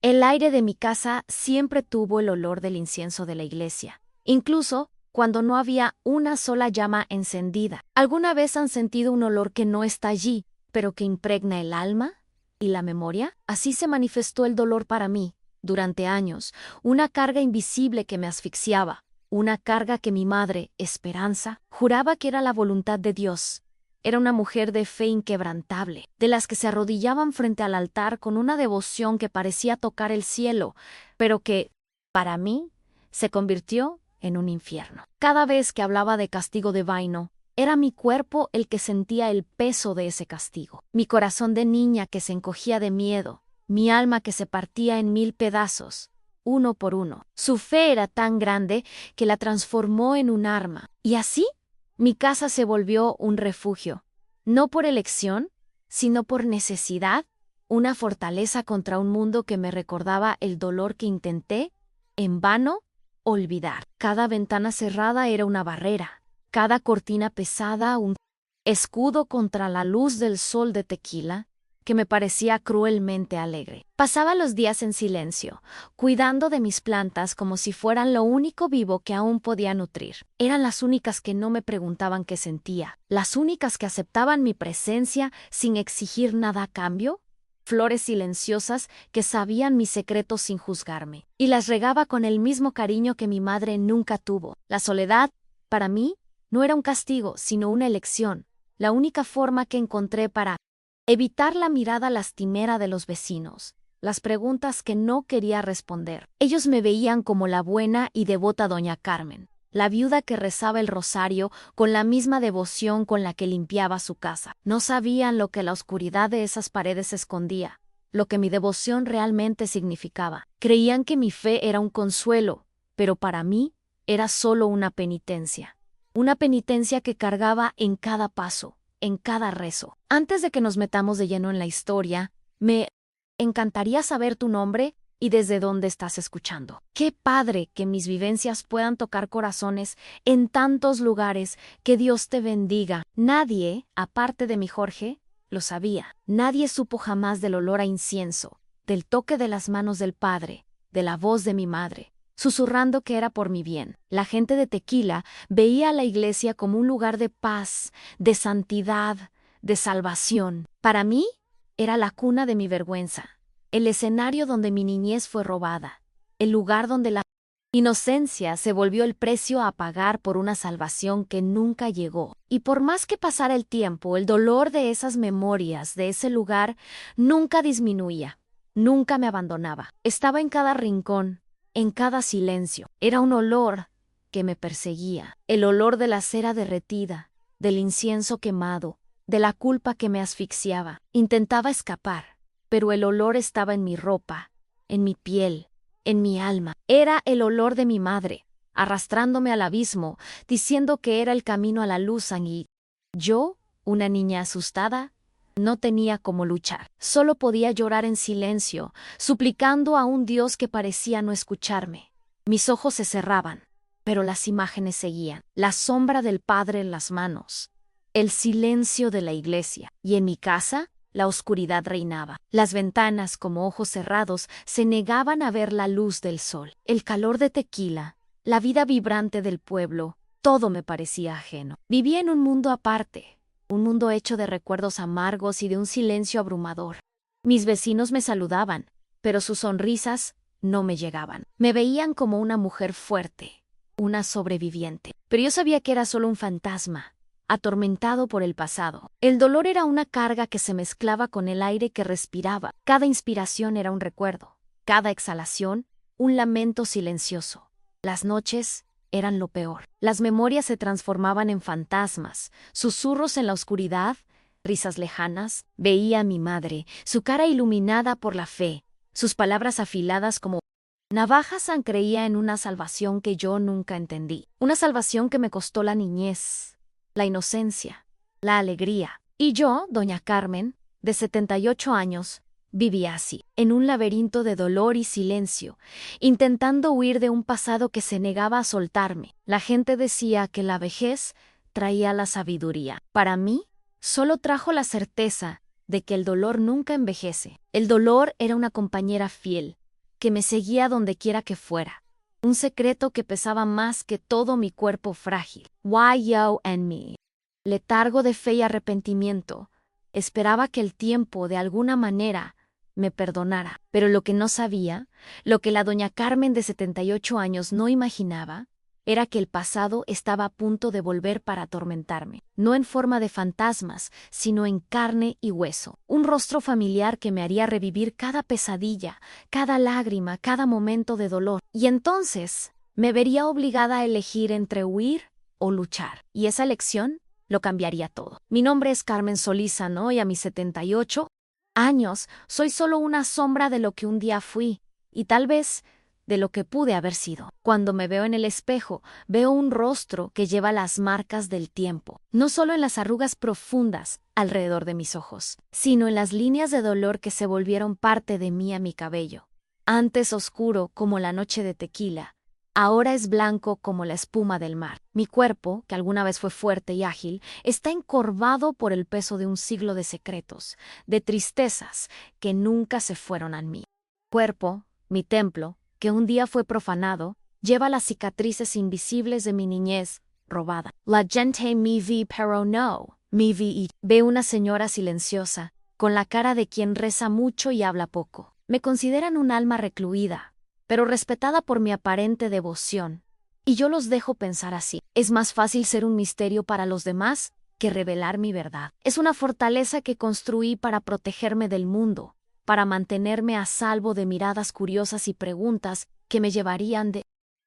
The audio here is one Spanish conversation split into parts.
El aire de mi casa siempre tuvo el olor del incienso de la iglesia, incluso cuando no había una sola llama encendida. ¿Alguna vez han sentido un olor que no está allí, pero que impregna el alma y la memoria? Así se manifestó el dolor para mí, durante años, una carga invisible que me asfixiaba, una carga que mi madre, Esperanza, juraba que era la voluntad de Dios. Era una mujer de fe inquebrantable, de las que se arrodillaban frente al altar con una devoción que parecía tocar el cielo, pero que, para mí, se convirtió en un infierno. Cada vez que hablaba de castigo divino, era mi cuerpo el que sentía el peso de ese castigo, mi corazón de niña que se encogía de miedo, mi alma que se partía en 1000 pedazos, uno por uno. Su fe era tan grande que la transformó en un arma, y así mi casa se volvió un refugio, no por elección, sino por necesidad, una fortaleza contra un mundo que me recordaba el dolor que intenté, en vano, olvidar. Cada ventana cerrada era una barrera, cada cortina pesada un escudo contra la luz del sol de tequila, que me parecía cruelmente alegre. Pasaba los días en silencio, cuidando de mis plantas como si fueran lo único vivo que aún podía nutrir. Eran las únicas que no me preguntaban qué sentía, las únicas que aceptaban mi presencia sin exigir nada a cambio. Flores silenciosas que sabían mis secretos sin juzgarme, y las regaba con el mismo cariño que mi madre nunca tuvo. La soledad, para mí, no era un castigo, sino una elección, la única forma que encontré para evitar la mirada lastimera de los vecinos, las preguntas que no quería responder. Ellos me veían como la buena y devota doña Carmen, la viuda que rezaba el rosario con la misma devoción con la que limpiaba su casa. No sabían lo que la oscuridad de esas paredes escondía, lo que mi devoción realmente significaba. Creían que mi fe era un consuelo, pero para mí era solo una penitencia que cargaba en cada paso, en cada rezo. Antes de que nos metamos de lleno en la historia, me encantaría saber tu nombre y desde dónde estás escuchando. Qué padre que mis vivencias puedan tocar corazones en tantos lugares. Que Dios te bendiga. Nadie, aparte de mi Jorge, lo sabía. Nadie supo jamás del olor a incienso, del toque de las manos del Padre, de la voz de mi madre, susurrando que era por mi bien. La gente de Tequila veía a la iglesia como un lugar de paz, de santidad, de salvación. Para mí, era la cuna de mi vergüenza, el escenario donde mi niñez fue robada, el lugar donde la inocencia se volvió el precio a pagar por una salvación que nunca llegó. Y por más que pasara el tiempo, el dolor de esas memorias, de ese lugar, nunca disminuía, nunca me abandonaba. Estaba en cada rincón, en cada silencio. Era un olor que me perseguía, el olor de la cera derretida, del incienso quemado, de la culpa que me asfixiaba. Intentaba escapar, pero el olor estaba en mi ropa, en mi piel, en mi alma. Era el olor de mi madre, arrastrándome al abismo, diciendo que era el camino a la luz, y yo, una niña asustada, no tenía cómo luchar. Solo podía llorar en silencio, suplicando a un Dios que parecía no escucharme. Mis ojos se cerraban, pero las imágenes seguían. La sombra del Padre en las manos, el silencio de la iglesia. Y en mi casa, la oscuridad reinaba. Las ventanas, como ojos cerrados, se negaban a ver la luz del sol. El calor de Tequila, la vida vibrante del pueblo, todo me parecía ajeno. Vivía en un mundo aparte, un mundo hecho de recuerdos amargos y de un silencio abrumador. Mis vecinos me saludaban, pero sus sonrisas no me llegaban. Me veían como una mujer fuerte, una sobreviviente. Pero yo sabía que era solo un fantasma, atormentado por el pasado. El dolor era una carga que se mezclaba con el aire que respiraba. Cada inspiración era un recuerdo, cada exhalación un lamento silencioso. Las noches eran lo peor. Las memorias se transformaban en fantasmas, susurros en la oscuridad, risas lejanas. Veía a mi madre, su cara iluminada por la fe, sus palabras afiladas como navajas. Creía en una salvación que yo nunca entendí, una salvación que me costó la niñez, la inocencia, la alegría. Y yo, doña Carmen, de 78 años, vivía así, en un laberinto de dolor y silencio, intentando huir de un pasado que se negaba a soltarme. La gente decía que la vejez traía la sabiduría. Para mí, solo trajo la certeza de que el dolor nunca envejece. El dolor era una compañera fiel, que me seguía donde quiera que fuera. Un secreto que pesaba más que todo mi cuerpo frágil. Why you and me. Letargo de fe y arrepentimiento. Esperaba que el tiempo, de alguna manera, me perdonara. Pero lo que no sabía, lo que la doña Carmen de 78 años no imaginaba, era que el pasado estaba a punto de volver para atormentarme, no en forma de fantasmas, sino en carne y hueso. Un rostro familiar que me haría revivir cada pesadilla, cada lágrima, cada momento de dolor. Y entonces me vería obligada a elegir entre huir o luchar. Y esa elección lo cambiaría todo. Mi nombre es Carmen Solízano y a mis 78 años soy solo una sombra de lo que un día fui, y tal vez de lo que pude haber sido. Cuando me veo en el espejo, veo un rostro que lleva las marcas del tiempo, no solo en las arrugas profundas alrededor de mis ojos, sino en las líneas de dolor que se volvieron parte de mí a mi cabello. Antes oscuro como la noche de tequila, ahora es blanco como la espuma del mar. Mi cuerpo, que alguna vez fue fuerte y ágil, está encorvado por el peso de un siglo de secretos, de tristezas que nunca se fueron a mí. Cuerpo, mi templo, que un día fue profanado, lleva las cicatrices invisibles de mi niñez robada. La gente me vi pero no, me vi. Ve una señora silenciosa, con la cara de quien reza mucho y habla poco. Me consideran un alma recluida, pero respetada por mi aparente devoción. Y yo los dejo pensar así. Es más fácil ser un misterio para los demás que revelar mi verdad. Es una fortaleza que construí para protegerme del mundo, para mantenerme a salvo de miradas curiosas y preguntas que me llevarían de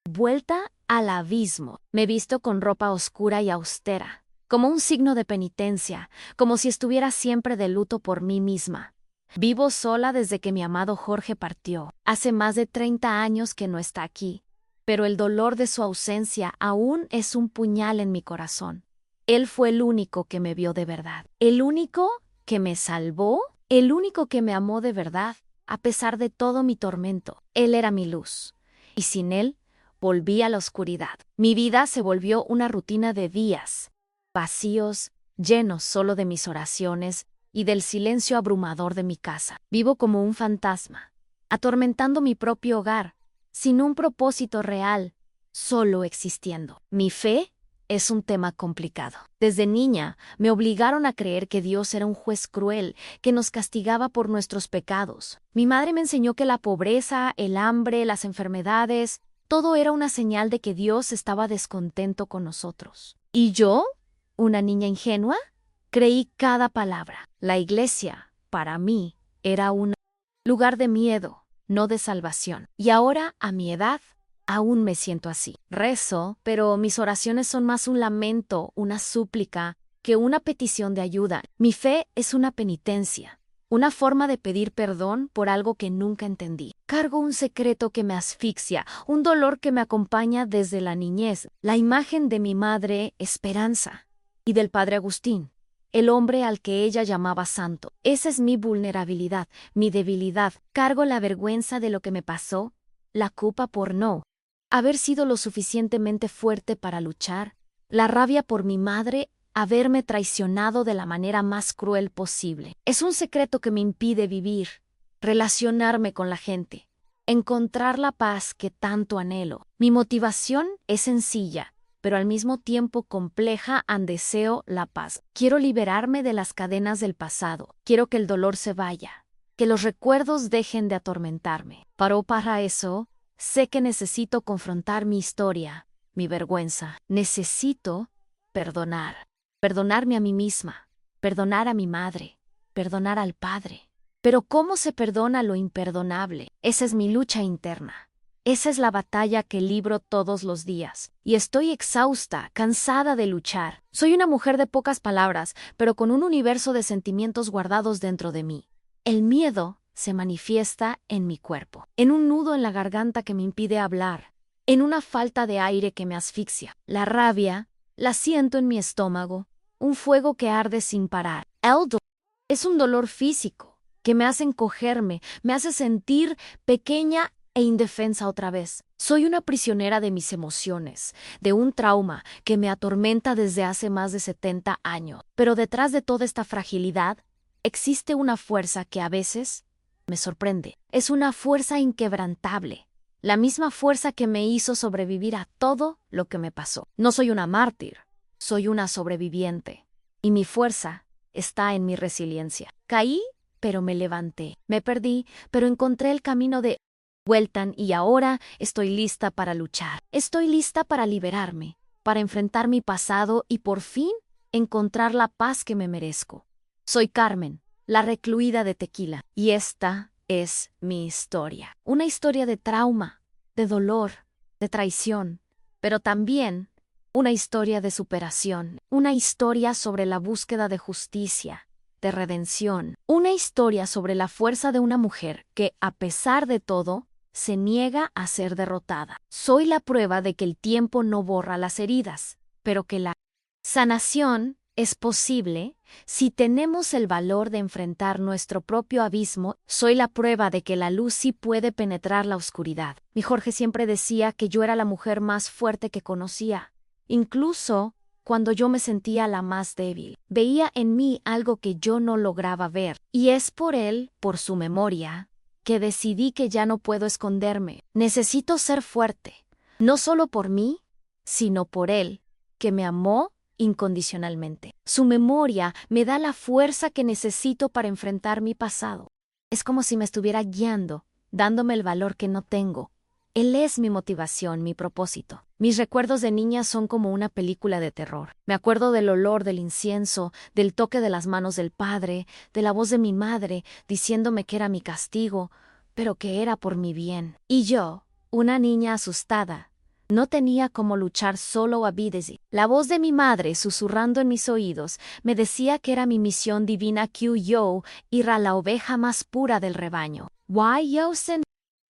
vuelta al abismo. Me visto con ropa oscura y austera, como un signo de penitencia, como si estuviera siempre de luto por mí misma. Vivo sola desde que mi amado Jorge partió. Hace más de 30 años que no está aquí, pero el dolor de su ausencia aún es un puñal en mi corazón. Él fue el único que me vio de verdad, el único que me salvó, el único que me amó de verdad, a pesar de todo mi tormento. Él era mi luz, y sin él volví a la oscuridad. Mi vida se volvió una rutina de días, vacíos, llenos solo de mis oraciones y del silencio abrumador de mi casa. Vivo como un fantasma, atormentando mi propio hogar, sin un propósito real, solo existiendo. Mi fe es un tema complicado. Desde niña me obligaron a creer que Dios era un juez cruel, que nos castigaba por nuestros pecados. Mi madre me enseñó que la pobreza, el hambre, las enfermedades, todo era una señal de que Dios estaba descontento con nosotros. ¿Y yo, una niña ingenua? Creí cada palabra. La iglesia, para mí, era un lugar de miedo, no de salvación. Y ahora, a mi edad, aún me siento así. Rezo, pero mis oraciones son más un lamento, una súplica, que una petición de ayuda. Mi fe es una penitencia, una forma de pedir perdón por algo que nunca entendí. Cargo un secreto que me asfixia, un dolor que me acompaña desde la niñez, la imagen de mi madre Esperanza y del padre Agustín, el hombre al que ella llamaba santo. Esa es mi vulnerabilidad, mi debilidad. Cargo la vergüenza de lo que me pasó, la culpa por no haber sido lo suficientemente fuerte para luchar, la rabia por mi madre haberme traicionado de la manera más cruel posible. Es un secreto que me impide vivir, relacionarme con la gente, encontrar la paz que tanto anhelo. Mi motivación es sencilla, pero al mismo tiempo compleja. Deseo la paz. Quiero liberarme de las cadenas del pasado. Quiero que el dolor se vaya, que los recuerdos dejen de atormentarme. Pero para eso, sé que necesito confrontar mi historia, mi vergüenza. Necesito perdonar. Perdonarme a mí misma, perdonar a mi madre, perdonar al padre. Pero ¿cómo se perdona lo imperdonable? Esa es mi lucha interna. Esa es la batalla que libro todos los días. Y estoy exhausta, cansada de luchar. Soy una mujer de pocas palabras, pero con un universo de sentimientos guardados dentro de mí. El miedo se manifiesta en mi cuerpo, en un nudo en la garganta que me impide hablar, en una falta de aire que me asfixia. La rabia la siento en mi estómago, un fuego que arde sin parar. El dolor es un dolor físico que me hace encogerme, me hace sentir pequeña e indefensa otra vez. Soy una prisionera de mis emociones, de un trauma que me atormenta desde hace más de 70 años. Pero detrás de toda esta fragilidad existe una fuerza que a veces Me sorprende. Es una fuerza inquebrantable. La misma fuerza que me hizo sobrevivir a todo lo que me pasó. No soy una mártir, soy una sobreviviente. Y mi fuerza está en mi resiliencia. Caí, pero me levanté. Me perdí, pero encontré el camino de vuelta y ahora estoy lista para luchar. Estoy lista para liberarme, para enfrentar mi pasado y por fin encontrar la paz que me merezco. Soy Carmen, la recluida de Tequila, y esta es mi historia. Una historia de trauma, de dolor, de traición, pero también una historia de superación, una historia sobre la búsqueda de justicia, de redención, una historia sobre la fuerza de una mujer que, a pesar de todo, se niega a ser derrotada. Soy la prueba de que el tiempo no borra las heridas, pero que la sanación es posible si tenemos el valor de enfrentar nuestro propio abismo. Soy la prueba de que la luz sí puede penetrar la oscuridad. Mi Jorge siempre decía que yo era la mujer más fuerte que conocía, incluso cuando yo me sentía la más débil. Veía en mí algo que yo no lograba ver, y es por él, por su memoria, que decidí que ya no puedo esconderme. Necesito ser fuerte, no solo por mí, sino por él, que me amó incondicionalmente. Su memoria me da la fuerza que necesito para enfrentar mi pasado. Es como si me estuviera guiando, dándome el valor que no tengo. Él es mi motivación, mi propósito. Mis recuerdos de niña son como una película de terror. Me acuerdo del olor del incienso, del toque de las manos del padre, de la voz de mi madre diciéndome que era mi castigo, pero que era por mi bien. Y yo, una niña asustada, no tenía cómo luchar solo a Bidesi. La voz de mi madre, susurrando en mis oídos, me decía que era mi misión divina que yo era la oveja más pura del rebaño. Why yo sin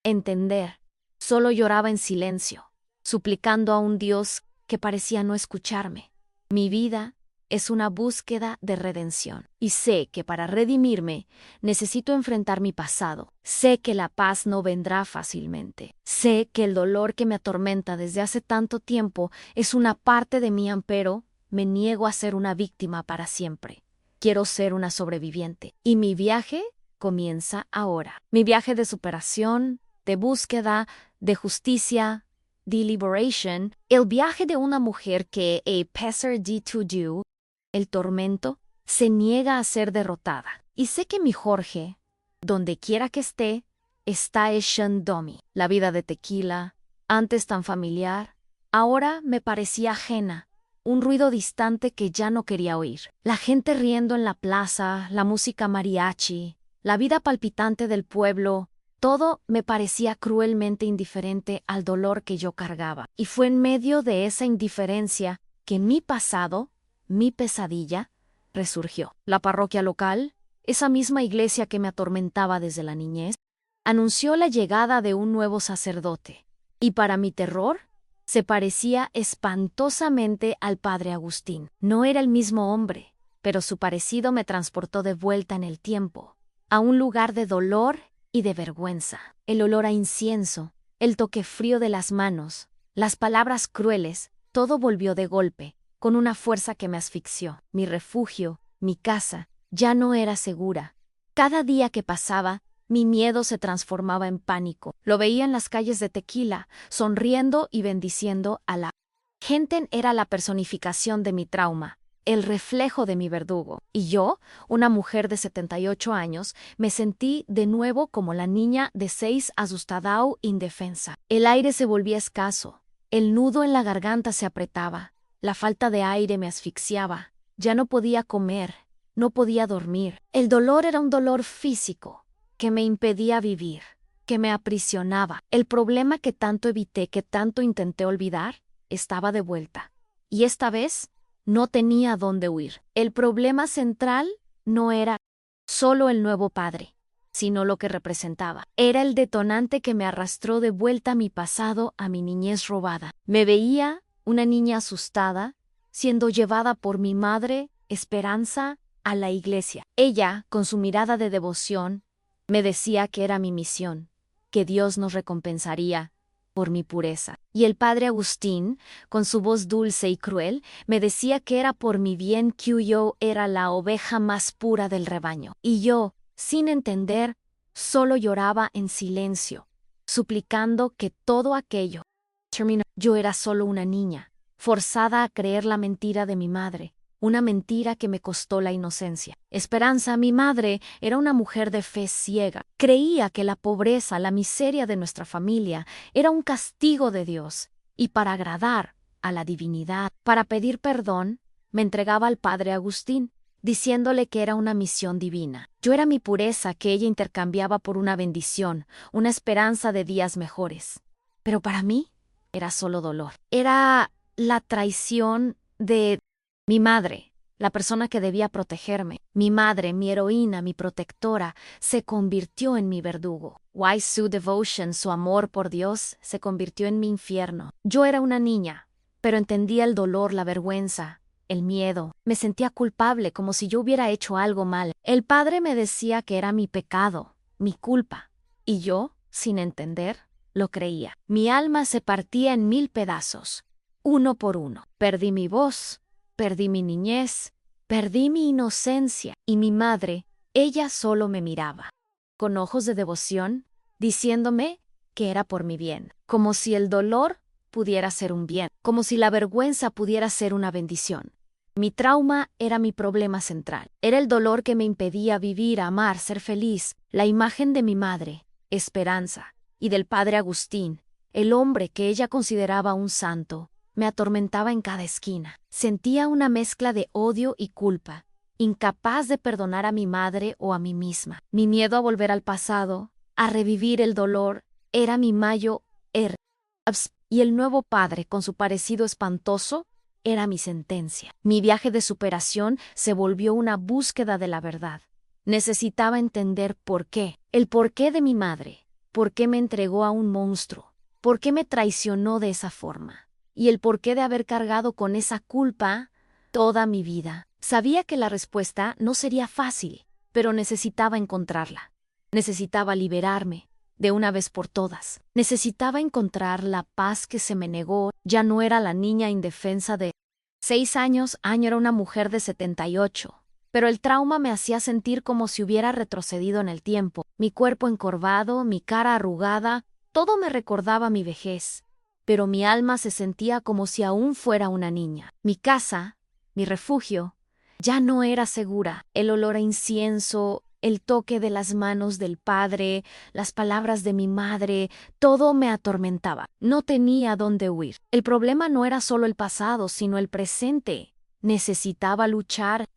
entender. Solo lloraba en silencio, suplicando a un Dios que parecía no escucharme. Mi vida es una búsqueda de redención, y sé que para redimirme necesito enfrentar mi pasado. Sé que la paz no vendrá fácilmente. Sé que el dolor que me atormenta desde hace tanto tiempo es una parte de mí, pero me niego a ser una víctima para siempre. Quiero ser una sobreviviente, y mi viaje comienza ahora. Mi viaje de superación, de búsqueda, de justicia, de liberation, el viaje de una mujer que, a pesar de todo, el tormento, se niega a ser derrotada. Y sé que mi Jorge, donde quiera que esté, está echándome. La vida de Tequila, antes tan familiar, ahora me parecía ajena, un ruido distante que ya no quería oír. La gente riendo en la plaza, la música mariachi, la vida palpitante del pueblo, todo me parecía cruelmente indiferente al dolor que yo cargaba. Y fue en medio de esa indiferencia que mi pasado, mi pesadilla, resurgió. La parroquia local, esa misma iglesia que me atormentaba desde la niñez, anunció la llegada de un nuevo sacerdote. Y para mi terror, se parecía espantosamente al padre Agustín. No era el mismo hombre, pero su parecido me transportó de vuelta en el tiempo, a un lugar de dolor y de vergüenza. El olor a incienso, el toque frío de las manos, las palabras crueles, todo volvió de golpe, con una fuerza que me asfixió. Mi refugio, mi casa, ya no era segura. Cada día que pasaba, mi miedo se transformaba en pánico. Lo veía en las calles de Tequila, sonriendo y bendiciendo a la gente. Era la personificación de mi trauma, el reflejo de mi verdugo. Y yo, una mujer de 78 años, me sentí de nuevo como la niña de 6 asustada o indefensa. El aire se volvía escaso, el nudo en la garganta se apretaba, la falta de aire me asfixiaba, ya no podía comer, no podía dormir. El dolor era un dolor físico que me impedía vivir, que me aprisionaba. El problema que tanto evité, que tanto intenté olvidar, estaba de vuelta. Y esta vez no tenía dónde huir. El problema central no era solo el nuevo padre, sino lo que representaba. Era el detonante que me arrastró de vuelta a mi pasado, a mi niñez robada. Me veía una niña asustada, siendo llevada por mi madre, Esperanza, a la iglesia. Ella, con su mirada de devoción, me decía que era mi misión, que Dios nos recompensaría por mi pureza. Y el padre Agustín, con su voz dulce y cruel, me decía que era por mi bien que yo era la oveja más pura del rebaño. Y yo, sin entender, Solo lloraba en silencio, suplicando que todo aquello terminara. Yo era solo una niña, forzada a creer la mentira de mi madre, una mentira que me costó la inocencia. Esperanza, mi madre, era una mujer de fe ciega. Creía que la pobreza, la miseria de nuestra familia era un castigo de Dios, y para agradar a la divinidad, para pedir perdón, me entregaba al padre Agustín, diciéndole que era una misión divina. Yo era mi pureza que ella intercambiaba por una bendición, una esperanza de días mejores. Pero para mí era solo dolor. Era la traición de mi madre, la persona que debía protegerme. Mi madre, mi heroína, mi protectora, se convirtió en mi verdugo. Why su devotion, su amor por Dios, se convirtió en mi infierno. Yo era una niña, pero entendía el dolor, la vergüenza, el miedo. Me sentía culpable, como si yo hubiera hecho algo mal. El padre me decía que era mi pecado, mi culpa, y yo, sin entender, lo creía. Mi alma se partía en 1000 pedazos, uno por uno. Perdí mi voz, perdí mi niñez, perdí mi inocencia, y mi madre, ella solo me miraba, con ojos de devoción, diciéndome que era por mi bien, como si el dolor pudiera ser un bien, como si la vergüenza pudiera ser una bendición. Mi trauma era mi problema central. Era el dolor que me impedía vivir, amar, ser feliz. La imagen de mi madre, Esperanza, y del padre Agustín, el hombre que ella consideraba un santo, me atormentaba en cada esquina. Sentía una mezcla de odio y culpa, incapaz de perdonar a mi madre o a mí misma. Mi miedo a volver al pasado, a revivir el dolor, era mi mayo y el nuevo padre, con su parecido espantoso, era mi sentencia. Mi viaje de superación se volvió una búsqueda de la verdad. Necesitaba entender por qué, el porqué de mi madre, por qué me entregó a un monstruo, por qué me traicionó de esa forma, y el porqué de haber cargado con esa culpa toda mi vida. Sabía que la respuesta no sería fácil, pero necesitaba encontrarla. Necesitaba liberarme de una vez por todas. Necesitaba encontrar la paz que se me negó. Ya no era la niña indefensa de 6 años, era una mujer de 78. Pero el trauma me hacía sentir como si hubiera retrocedido en el tiempo. Mi cuerpo encorvado, mi cara arrugada, todo me recordaba mi vejez. Pero mi alma se sentía como si aún fuera una niña. Mi casa, mi refugio, ya no era segura. El olor a incienso, el toque de las manos del padre, las palabras de mi madre, todo me atormentaba. No tenía dónde huir. El problema no era solo el pasado, sino el presente. Necesitaba luchar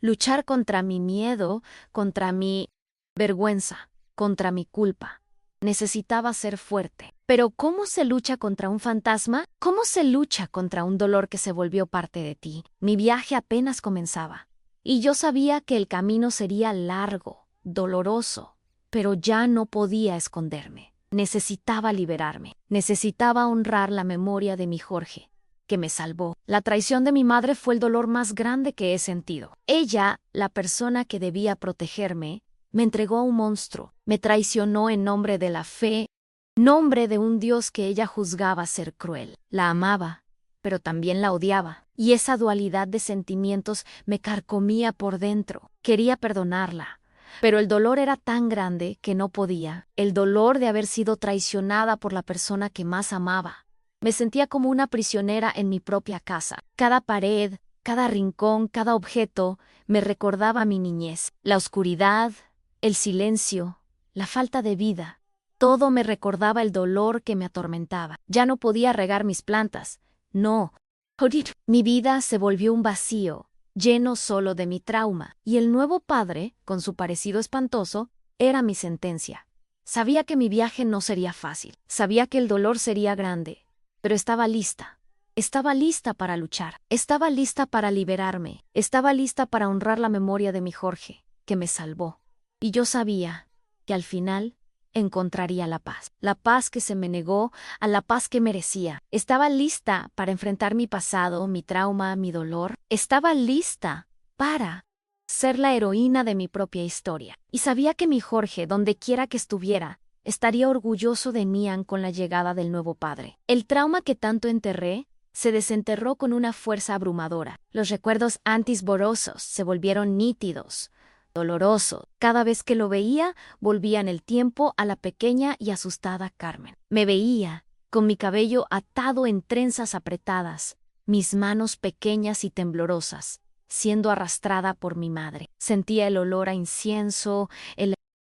contra mi miedo, contra mi vergüenza, contra mi culpa. Necesitaba ser fuerte. Pero ¿cómo se lucha contra un fantasma? ¿Cómo se lucha contra un dolor que se volvió parte de ti? Mi viaje apenas comenzaba, y yo sabía que el camino sería largo, doloroso, pero ya no podía esconderme. Necesitaba liberarme. Necesitaba honrar la memoria de mi Jorge, que me salvó. La traición de mi madre fue el dolor más grande que he sentido. Ella, la persona que debía protegerme, me entregó a un monstruo. Me traicionó en nombre de la fe, nombre de un Dios que ella juzgaba ser cruel. La amaba, pero también la odiaba, y esa dualidad de sentimientos me carcomía por dentro. Quería perdonarla, pero el dolor era tan grande que no podía. El dolor de haber sido traicionada por la persona que más amaba. Me sentía como una prisionera en mi propia casa. Cada pared, cada rincón, cada objeto me recordaba mi niñez. La oscuridad, el silencio, la falta de vida. Todo me recordaba el dolor que me atormentaba. Ya no podía regar mis plantas. No. Mi vida se volvió un vacío, lleno solo de mi trauma. Y el nuevo padre, con su parecido espantoso, era mi sentencia. Sabía que mi viaje no sería fácil. Sabía que el dolor sería grande. Pero estaba lista. Estaba lista para luchar. Estaba lista para liberarme. Estaba lista para honrar la memoria de mi Jorge, que me salvó. Y yo sabía que al final encontraría la paz que se me negó, a la paz que merecía. Estaba lista para enfrentar mi pasado, mi trauma, mi dolor. Estaba lista para ser la heroína de mi propia historia. Y sabía que mi Jorge, donde quiera que estuviera, estaría orgulloso de mí con la llegada del nuevo padre. El trauma que tanto enterré se desenterró con una fuerza abrumadora. Los recuerdos antes borrosos se volvieron nítidos. doloroso. Cada vez que lo veía, volvía en el tiempo a la pequeña y asustada Carmen. Me veía, con mi cabello atado en trenzas apretadas, mis manos pequeñas y temblorosas, siendo arrastrada por mi madre. Sentía el olor a incienso, el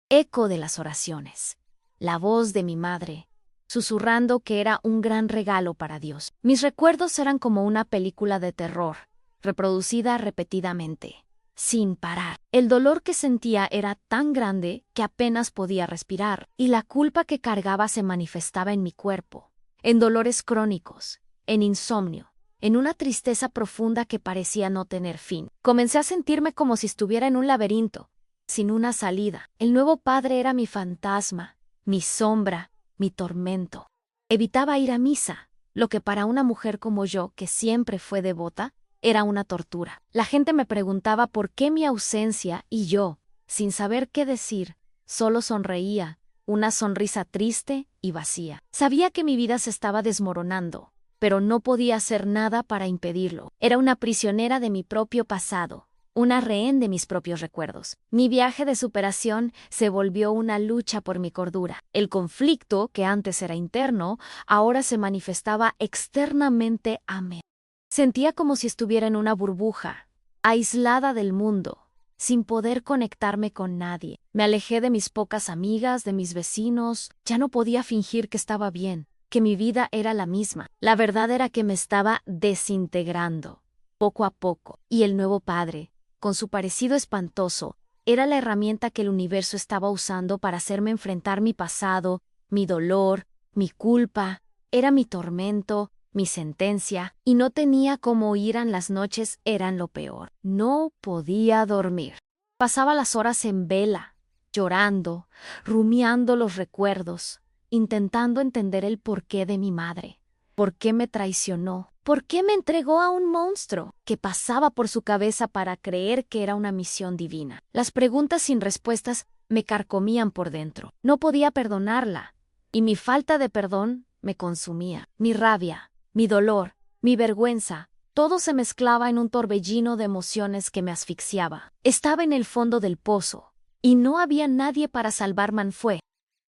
eco de las oraciones, la voz de mi madre, susurrando que era un gran regalo para Dios. Mis recuerdos eran como una película de terror, reproducida repetidamente, sin parar. El dolor que sentía era tan grande que apenas podía respirar, y la culpa que cargaba se manifestaba en mi cuerpo, en dolores crónicos, en insomnio, en una tristeza profunda que parecía no tener fin. Comencé a sentirme como si estuviera en un laberinto, sin una salida. El nuevo padre era mi fantasma, mi sombra, mi tormento. Evitaba ir a misa, lo que para una mujer como yo, que siempre fue devota, era una tortura. La gente me preguntaba por qué mi ausencia y yo, sin saber qué decir, solo sonreía, una sonrisa triste y vacía. Sabía que mi vida se estaba desmoronando, pero no podía hacer nada para impedirlo. Era una prisionera de mi propio pasado, una rehén de mis propios recuerdos. Mi viaje de superación se volvió una lucha por mi cordura. El conflicto, que antes era interno, ahora se manifestaba externamente a mí. Sentía como si estuviera en una burbuja, aislada del mundo, sin poder conectarme con nadie. Me alejé de mis pocas amigas, de mis vecinos. Ya no podía fingir que estaba bien, que mi vida era la misma. La verdad era que me estaba desintegrando, poco a poco. Y el nuevo padre, con su parecido espantoso, era la herramienta que el universo estaba usando para hacerme enfrentar mi pasado, mi dolor, mi culpa. Era mi tormento, mi sentencia, y no tenía cómo huir. Las noches eran lo peor. No podía dormir. Pasaba las horas en vela, llorando, rumiando los recuerdos, intentando entender el porqué de mi madre. ¿Por qué me traicionó? ¿Por qué me entregó a un monstruo? Que pasaba por su cabeza para creer que era una misión divina. Las preguntas sin respuestas me carcomían por dentro. No podía perdonarla, y mi falta de perdón me consumía. Mi rabia, mi dolor, mi vergüenza, todo se mezclaba en un torbellino de emociones que me asfixiaba. Estaba en el fondo del pozo, y no había nadie para salvarme. Fue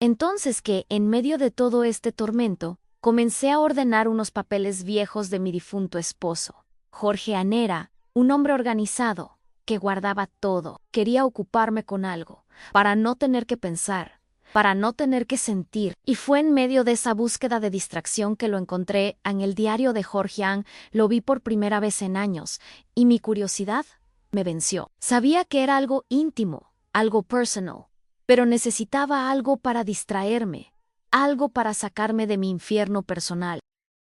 entonces que, en medio de todo este tormento, comencé a ordenar unos papeles viejos de mi difunto esposo. Jorge Anera, un hombre organizado, que guardaba todo. Quería ocuparme con algo, para no tener que pensar, para no tener que sentir, y fue en medio de esa búsqueda de distracción que lo encontré en el diario de Jorge Ang. Lo vi por primera vez en años, y mi curiosidad me venció. Sabía que era algo íntimo, algo personal, pero necesitaba algo para distraerme, algo para sacarme de mi infierno personal.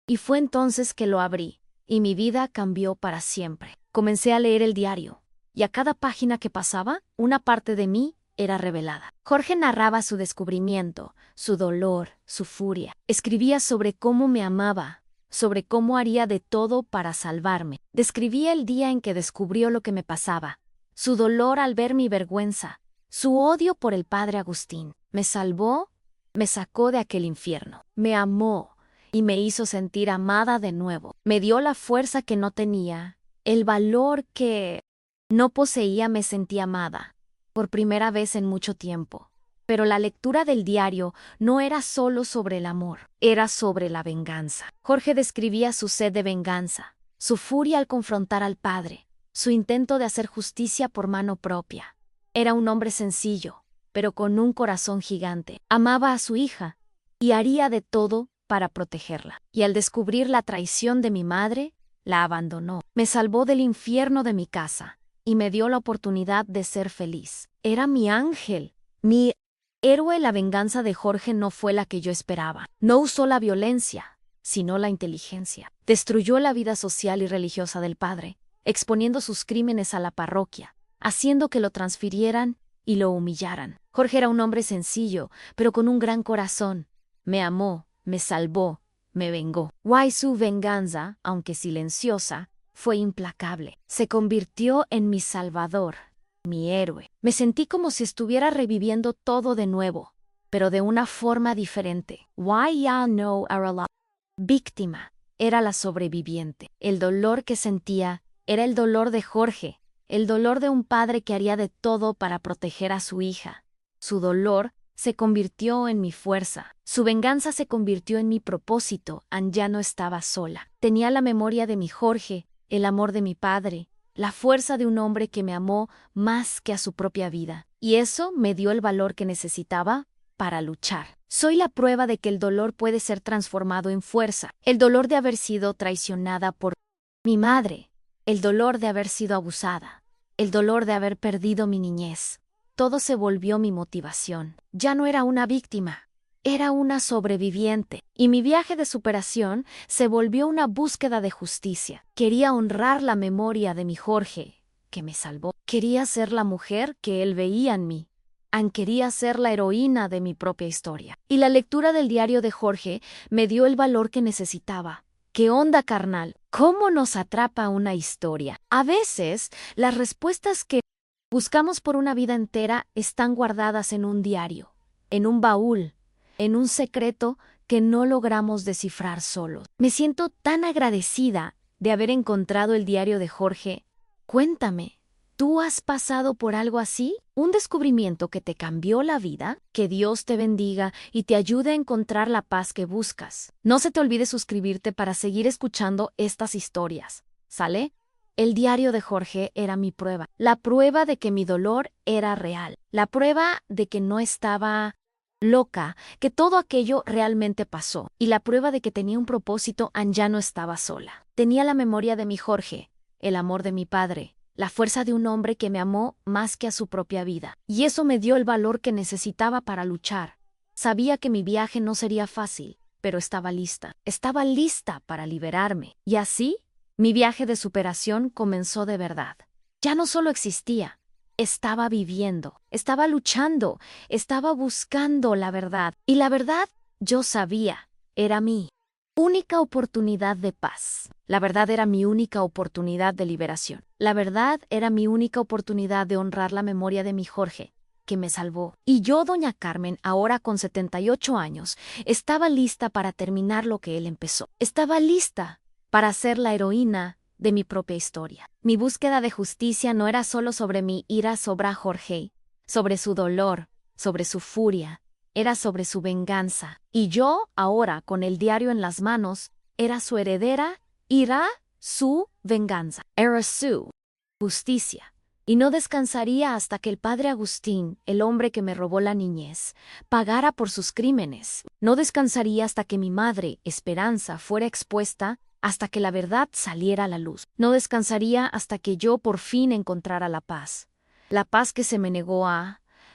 Y fue entonces que lo abrí, y mi vida cambió para siempre. Comencé a leer el diario, y a cada página que pasaba, una parte de mí era revelada. Jorge narraba su descubrimiento, su dolor, su furia. Escribía sobre cómo me amaba, sobre cómo haría de todo para salvarme. Describía el día en que descubrió lo que me pasaba, su dolor al ver mi vergüenza, su odio por el padre Agustín. Me salvó, me sacó de aquel infierno. Me amó y me hizo sentir amada de nuevo. Me dio la fuerza que no tenía, el valor que no poseía. Me sentí amada por primera vez en mucho tiempo. Pero la lectura del diario no era solo sobre el amor, era sobre la venganza. Jorge describía su sed de venganza, su furia al confrontar al padre, su intento de hacer justicia por mano propia. Era un hombre sencillo, pero con un corazón gigante. Amaba a su hija y haría de todo para protegerla. Y al descubrir la traición de mi madre, la abandonó. Me salvó del infierno de mi casa y me dio la oportunidad de ser feliz. Era mi ángel, mi héroe. La venganza de Jorge no fue la que yo esperaba. No usó la violencia, sino la inteligencia. Destruyó la vida social y religiosa del padre, exponiendo sus crímenes a la parroquia, haciendo que lo transfirieran y lo humillaran. Jorge era un hombre sencillo, pero con un gran corazón. Me amó, me salvó, me vengó. Su venganza, aunque silenciosa, fue implacable. Se convirtió en mi salvador, mi héroe. Me sentí como si estuviera reviviendo todo de nuevo, pero de una forma diferente. Víctima era la sobreviviente. El dolor que sentía era el dolor de Jorge, el dolor de un padre que haría de todo para proteger a su hija. Su dolor se convirtió en mi fuerza. Su venganza se convirtió en mi propósito. Ya no estaba sola. Tenía la memoria de mi Jorge, el amor de mi padre, la fuerza de un hombre que me amó más que a su propia vida. Y eso me dio el valor que necesitaba para luchar. Soy la prueba de que el dolor puede ser transformado en fuerza. El dolor de haber sido traicionada por mi madre. El dolor de haber sido abusada. El dolor de haber perdido mi niñez. Todo se volvió mi motivación. Ya no era una víctima, era una sobreviviente. Y mi viaje de superación se volvió una búsqueda de justicia. Quería honrar la memoria de mi Jorge, que me salvó. Quería ser la mujer que él veía en mí. Quería ser la heroína de mi propia historia. Y la lectura del diario de Jorge me dio el valor que necesitaba. ¿Qué onda, carnal? ¿Cómo nos atrapa una historia? A veces, las respuestas que buscamos por una vida entera están guardadas en un diario, en un baúl, en un secreto que no logramos descifrar solos. Me siento tan agradecida de haber encontrado el diario de Jorge. Cuéntame, ¿tú has pasado por algo así? ¿Un descubrimiento que te cambió la vida? Que Dios te bendiga y te ayude a encontrar la paz que buscas. No se te olvide suscribirte para seguir escuchando estas historias. ¿Sale? El diario de Jorge era mi prueba, la prueba de que mi dolor era real, la prueba de que no estaba loca, que todo aquello realmente pasó, y la prueba de que tenía un propósito. Ya no estaba sola. Tenía la memoria de mi Jorge, el amor de mi padre, la fuerza de un hombre que me amó más que a su propia vida, y eso me dio el valor que necesitaba para luchar. Sabía que mi viaje no sería fácil, pero estaba lista para liberarme, y así mi viaje de superación comenzó de verdad. Ya no solo existía, estaba viviendo, estaba luchando, estaba buscando la verdad. Y la verdad, yo sabía, era mi única oportunidad de paz. La verdad era mi única oportunidad de liberación. La verdad era mi única oportunidad de honrar la memoria de mi Jorge, que me salvó. Y yo, doña Carmen, ahora con 78 años, estaba lista para terminar lo que él empezó. Estaba lista para ser la heroína de mi propia historia. Mi búsqueda de justicia no era solo sobre mi ira sobre Jorge, sobre su dolor, sobre su furia, era sobre su venganza. Y yo, ahora, con el diario en las manos, era su heredera, ira, su venganza. Era su justicia. Y no descansaría hasta que el padre Agustín, el hombre que me robó la niñez, pagara por sus crímenes. No descansaría hasta que mi madre, Esperanza, fuera expuesta, hasta que la verdad saliera a la luz. No descansaría hasta que yo por fin encontrara la paz que se me negó,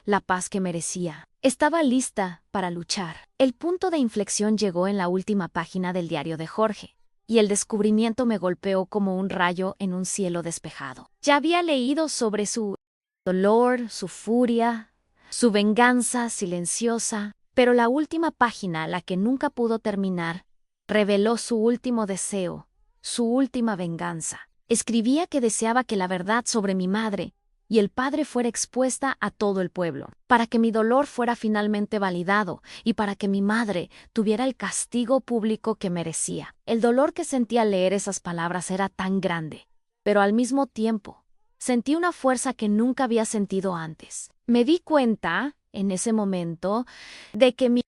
la paz que merecía. Estaba lista para luchar. El punto de inflexión llegó en la última página del diario de Jorge, y el descubrimiento me golpeó como un rayo en un cielo despejado. Ya había leído sobre su dolor, su furia, su venganza silenciosa, pero la última página, la que nunca pudo terminar, reveló su último deseo, su última venganza. Escribía que deseaba que la verdad sobre mi madre y el padre fuera expuesta a todo el pueblo, para que mi dolor fuera finalmente validado y para que mi madre tuviera el castigo público que merecía. El dolor que sentí al leer esas palabras era tan grande, pero al mismo tiempo sentí una fuerza que nunca había sentido antes. Me di cuenta, en ese momento, de que mi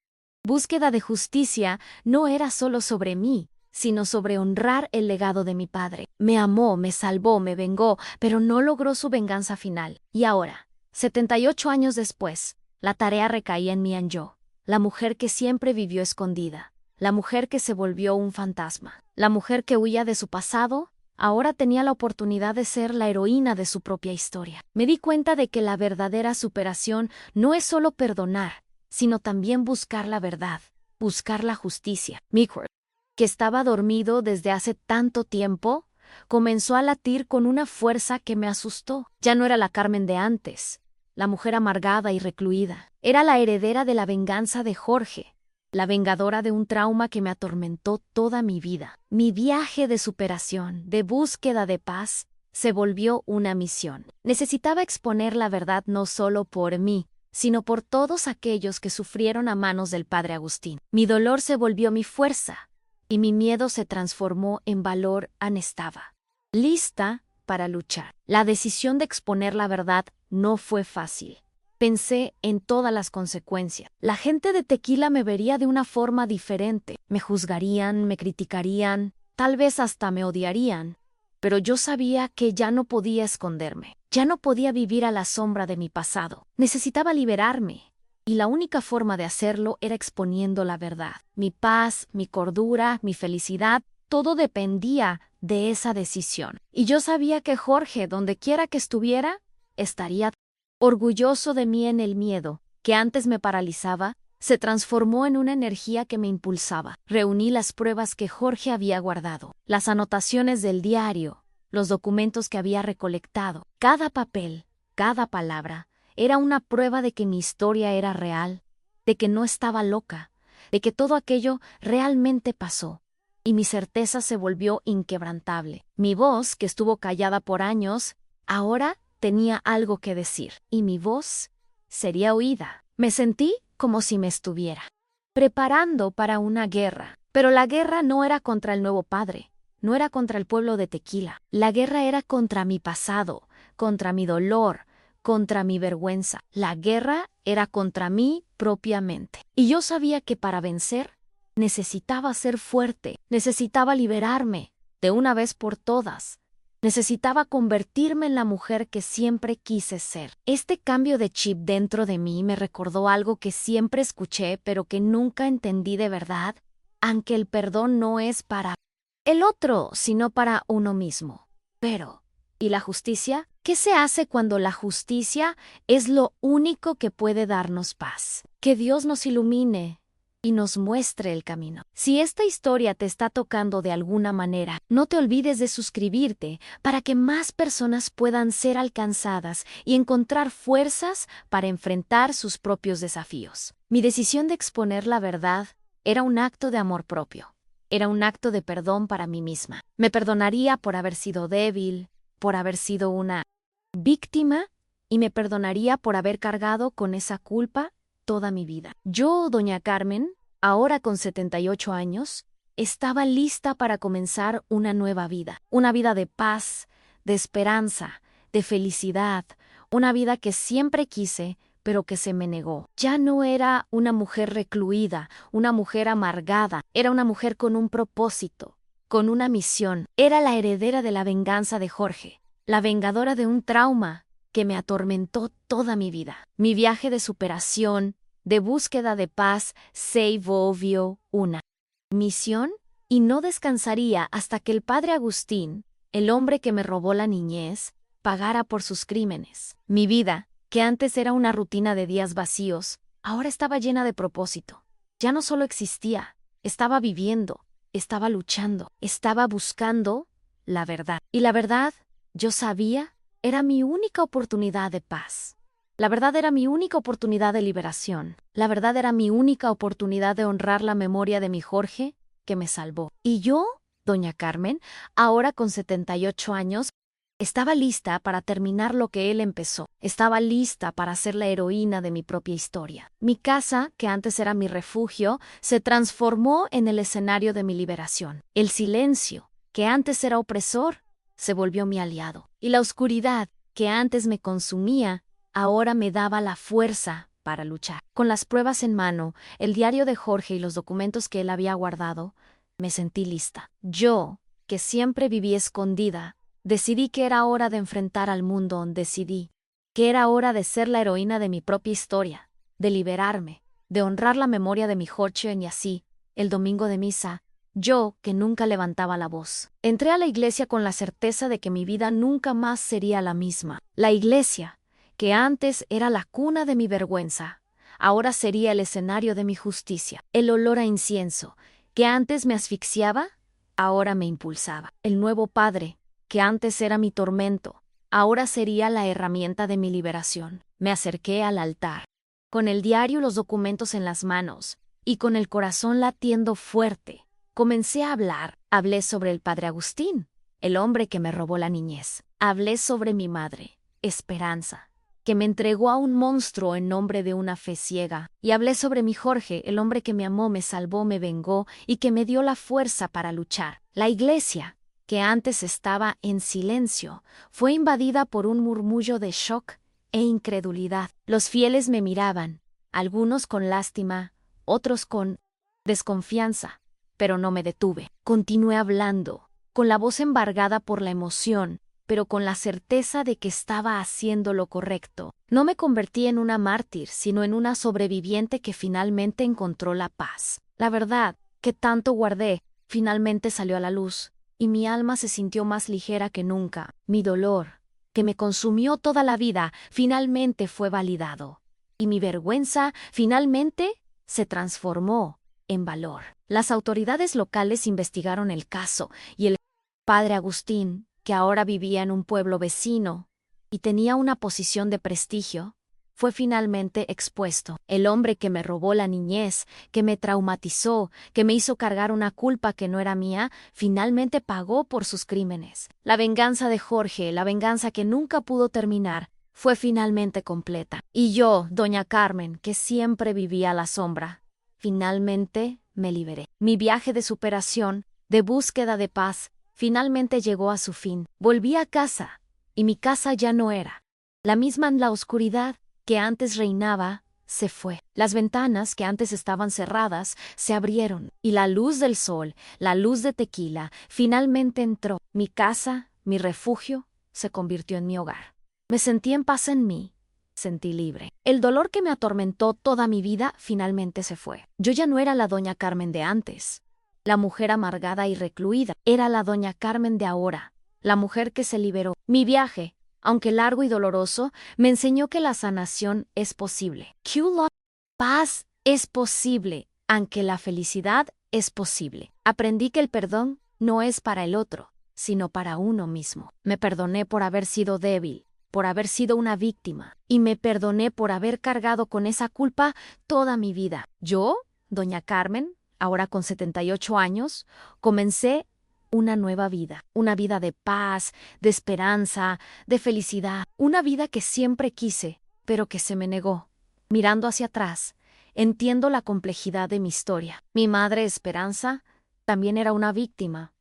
búsqueda de justicia no era solo sobre mí, sino sobre honrar el legado de mi padre. Me amó, me salvó, me vengó, pero no logró su venganza final. Y ahora, 78 años después, la tarea recaía en mí, en yo, la mujer que siempre vivió escondida, la mujer que se volvió un fantasma, la mujer que huía de su pasado. Ahora tenía la oportunidad de ser la heroína de su propia historia. Me di cuenta de que la verdadera superación no es solo perdonar, sino también buscar la verdad, buscar la justicia. Miquel, que estaba dormido desde hace tanto tiempo, comenzó a latir con una fuerza que me asustó. Ya no era la Carmen de antes, la mujer amargada y recluida. Era la heredera de la venganza de Jorge, la vengadora de un trauma que me atormentó toda mi vida. Mi viaje de superación, de búsqueda de paz, se volvió una misión. Necesitaba exponer la verdad no solo por mí, sino por todos aquellos que sufrieron a manos del padre Agustín. Mi dolor se volvió mi fuerza, y mi miedo se transformó en valor. Estaba lista para luchar. La decisión de exponer la verdad no fue fácil. Pensé en todas las consecuencias. La gente de Tequila me vería de una forma diferente. Me juzgarían, me criticarían, tal vez hasta me odiarían. Pero yo sabía que ya no podía esconderme. Ya no podía vivir a la sombra de mi pasado. Necesitaba liberarme. Y la única forma de hacerlo era exponiendo la verdad. Mi paz, mi cordura, mi felicidad, todo dependía de esa decisión. Y yo sabía que Jorge, donde quiera que estuviera, estaría orgulloso de mí. En el miedo, que antes me paralizaba, se transformó en una energía que me impulsaba. Reuní las pruebas que Jorge había guardado, las anotaciones del diario, los documentos que había recolectado. Cada papel, cada palabra, era una prueba de que mi historia era real, de que no estaba loca, de que todo aquello realmente pasó. Y mi certeza se volvió inquebrantable. Mi voz, que estuvo callada por años, ahora tenía algo que decir, y mi voz sería oída. Me sentí como si me estuviera preparando para una guerra. Pero la guerra no era contra el nuevo padre, no era contra el pueblo de Tequila. La guerra era contra mi pasado, contra mi dolor, contra mi vergüenza. La guerra era contra mí propiamente. Y yo sabía que para vencer necesitaba ser fuerte, necesitaba liberarme de una vez por todas. Necesitaba convertirme en la mujer que siempre quise ser. Este cambio de chip dentro de mí me recordó algo que siempre escuché, pero que nunca entendí de verdad, aunque el perdón no es para el otro, sino para uno mismo. Pero, ¿y la justicia? ¿Qué se hace cuando la justicia es lo único que puede darnos paz? Que Dios nos ilumine y nos muestre el camino. Si esta historia te está tocando de alguna manera, no te olvides de suscribirte para que más personas puedan ser alcanzadas y encontrar fuerzas para enfrentar sus propios desafíos. Mi decisión de exponer la verdad era un acto de amor propio. Era un acto de perdón para mí misma. Me perdonaría por haber sido débil, por haber sido una víctima, y me perdonaría por haber cargado con esa culpa toda mi vida. Yo, doña Carmen, ahora con 78 años, estaba lista para comenzar una nueva vida. Una vida de paz, de esperanza, de felicidad. Una vida que siempre quise, pero que se me negó. Ya no era una mujer recluida, una mujer amargada. Era una mujer con un propósito, con una misión. Era la heredera de la venganza de Jorge, la vengadora de un trauma que me atormentó toda mi vida. Mi viaje de superación, de búsqueda de paz, se volvió una misión, y no descansaría hasta que el padre Agustín, el hombre que me robó la niñez, pagara por sus crímenes. Mi vida, que antes era una rutina de días vacíos, ahora estaba llena de propósito. Ya no solo existía, estaba viviendo, estaba luchando, estaba buscando la verdad. Y la verdad, yo sabía, era mi única oportunidad de paz. La verdad era mi única oportunidad de liberación. La verdad era mi única oportunidad de honrar la memoria de mi Jorge, que me salvó. Y yo, doña Carmen, ahora con 78 años, estaba lista para terminar lo que él empezó. Estaba lista para ser la heroína de mi propia historia. Mi casa, que antes era mi refugio, se transformó en el escenario de mi liberación. El silencio, que antes era opresor, se volvió mi aliado. Y la oscuridad, que antes me consumía, ahora me daba la fuerza para luchar. Con las pruebas en mano, el diario de Jorge y los documentos que él había guardado, me sentí lista. Yo, que siempre viví escondida, decidí que era hora de enfrentar al mundo. Decidí que era hora de ser la heroína de mi propia historia, de liberarme, de honrar la memoria de mi Jorge. Y así, el domingo de misa, yo, que nunca levantaba la voz, entré a la iglesia con la certeza de que mi vida nunca más sería la misma. La iglesia, que antes era la cuna de mi vergüenza, ahora sería el escenario de mi justicia. El olor a incienso, que antes me asfixiaba, ahora me impulsaba. El nuevo padre, que antes era mi tormento, ahora sería la herramienta de mi liberación. Me acerqué al altar, con el diario y los documentos en las manos, y con el corazón latiendo fuerte. Comencé a hablar. Hablé sobre el padre Agustín, el hombre que me robó la niñez. Hablé sobre mi madre, Esperanza, que me entregó a un monstruo en nombre de una fe ciega. Y hablé sobre mi Jorge, el hombre que me amó, me salvó, me vengó y que me dio la fuerza para luchar. La iglesia, que antes estaba en silencio, fue invadida por un murmullo de shock e incredulidad. Los fieles me miraban, algunos con lástima, otros con desconfianza, pero no me detuve. Continué hablando, con la voz embargada por la emoción, pero con la certeza de que estaba haciendo lo correcto. No me convertí en una mártir, sino en una sobreviviente que finalmente encontró la paz. La verdad, que tanto guardé, finalmente salió a la luz, y mi alma se sintió más ligera que nunca. Mi dolor, que me consumió toda la vida, finalmente fue validado. Y mi vergüenza, finalmente, se transformó en valor. Las autoridades locales investigaron el caso, y el padre Agustín, que ahora vivía en un pueblo vecino y tenía una posición de prestigio, fue finalmente expuesto. El hombre que me robó la niñez, que me traumatizó, que me hizo cargar una culpa que no era mía, finalmente pagó por sus crímenes. La venganza de Jorge, la venganza que nunca pudo terminar, fue finalmente completa. Y yo, doña Carmen, que siempre vivía a la sombra, finalmente me liberé. Mi viaje de superación, de búsqueda de paz, finalmente llegó a su fin. Volví a casa, y mi casa ya no era la misma. En la oscuridad que antes reinaba, se fue. Las ventanas que antes estaban cerradas se abrieron, y la luz del sol, la luz de tequila, finalmente entró. Mi casa, mi refugio, se convirtió en mi hogar. Me sentí en paz en mí, sentí libre. El dolor que me atormentó toda mi vida finalmente se fue. Yo ya no era la doña Carmen de antes. La mujer amargada y recluida era la doña Carmen de ahora, la mujer que se liberó. Mi viaje, aunque largo y doloroso, me enseñó que la sanación es posible. Paz es posible, aunque la felicidad es posible. Aprendí que el perdón no es para el otro, sino para uno mismo. Me perdoné por haber sido débil, por haber sido una víctima, y me perdoné por haber cargado con esa culpa toda mi vida. Yo, doña Carmen, ahora con 78 años, comencé una nueva vida, una vida de paz, de esperanza, de felicidad, una vida que siempre quise, pero que se me negó. Mirando hacia atrás, entiendo la complejidad de mi historia. Mi madre Esperanza también era una víctima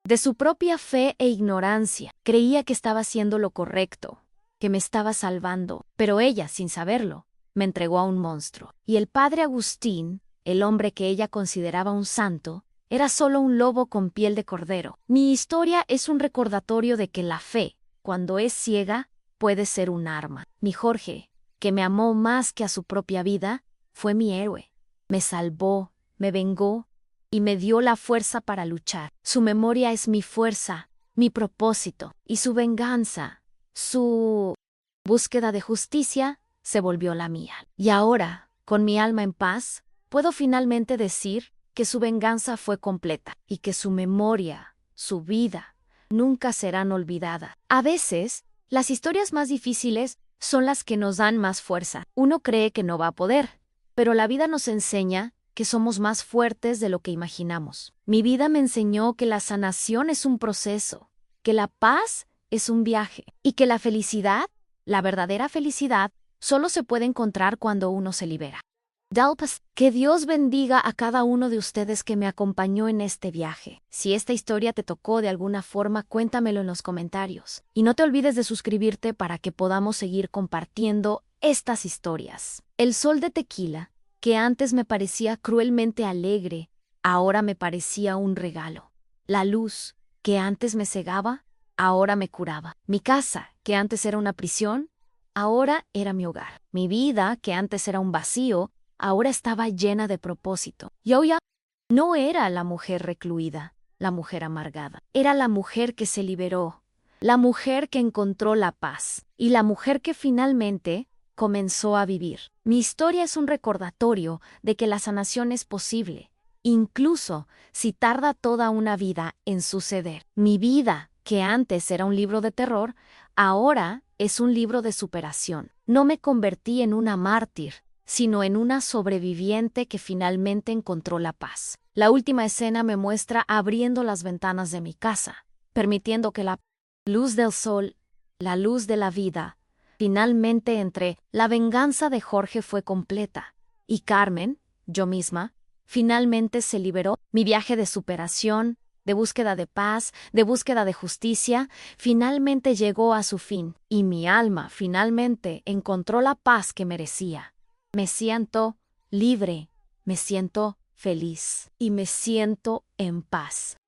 de su propia fe e ignorancia. Creía que estaba haciendo lo correcto, que me estaba salvando, pero ella, sin saberlo, me entregó a un monstruo. Y el padre Agustín, el hombre que ella consideraba un santo, era solo un lobo con piel de cordero. Mi historia es un recordatorio de que la fe, cuando es ciega, puede ser un arma. Mi Jorge, que me amó más que a su propia vida, fue mi héroe. Me salvó, me vengó y me dio la fuerza para luchar. Su memoria es mi fuerza, mi propósito, y su venganza, su búsqueda de justicia, se volvió la mía. Y ahora, con mi alma en paz, puedo finalmente decir que su venganza fue completa y que su memoria, su vida, nunca serán olvidadas. A veces, las historias más difíciles son las que nos dan más fuerza. Uno cree que no va a poder, pero la vida nos enseña que somos más fuertes de lo que imaginamos. Mi vida me enseñó que la sanación es un proceso, que la paz es un viaje y que la felicidad, la verdadera felicidad, solo se puede encontrar cuando uno se libera. Que Dios bendiga a cada uno de ustedes que me acompañó en este viaje. Si esta historia te tocó de alguna forma, cuéntamelo en los comentarios. Y no te olvides de suscribirte para que podamos seguir compartiendo estas historias. El sol de tequila, que antes me parecía cruelmente alegre, ahora me parecía un regalo. La luz, que antes me cegaba, ahora me curaba. Mi casa, que antes era una prisión, ahora era mi hogar. Mi vida, que antes era un vacío, ahora estaba llena de propósito. Yo ya no era la mujer recluida, la mujer amargada. Era la mujer que se liberó, la mujer que encontró la paz y la mujer que finalmente comenzó a vivir. Mi historia es un recordatorio de que la sanación es posible, incluso si tarda toda una vida en suceder. Mi vida, que antes era un libro de terror, ahora es un libro de superación. No me convertí en una mártir, sino en una sobreviviente que finalmente encontró la paz. La última escena me muestra abriendo las ventanas de mi casa, permitiendo que la luz del sol, la luz de la vida, finalmente entré. La venganza de Jorge fue completa, y Carmen, yo misma, finalmente se liberó. Mi viaje de superación, de búsqueda de paz, de búsqueda de justicia, finalmente llegó a su fin, y mi alma finalmente encontró la paz que merecía. Me siento libre, me siento feliz y me siento en paz.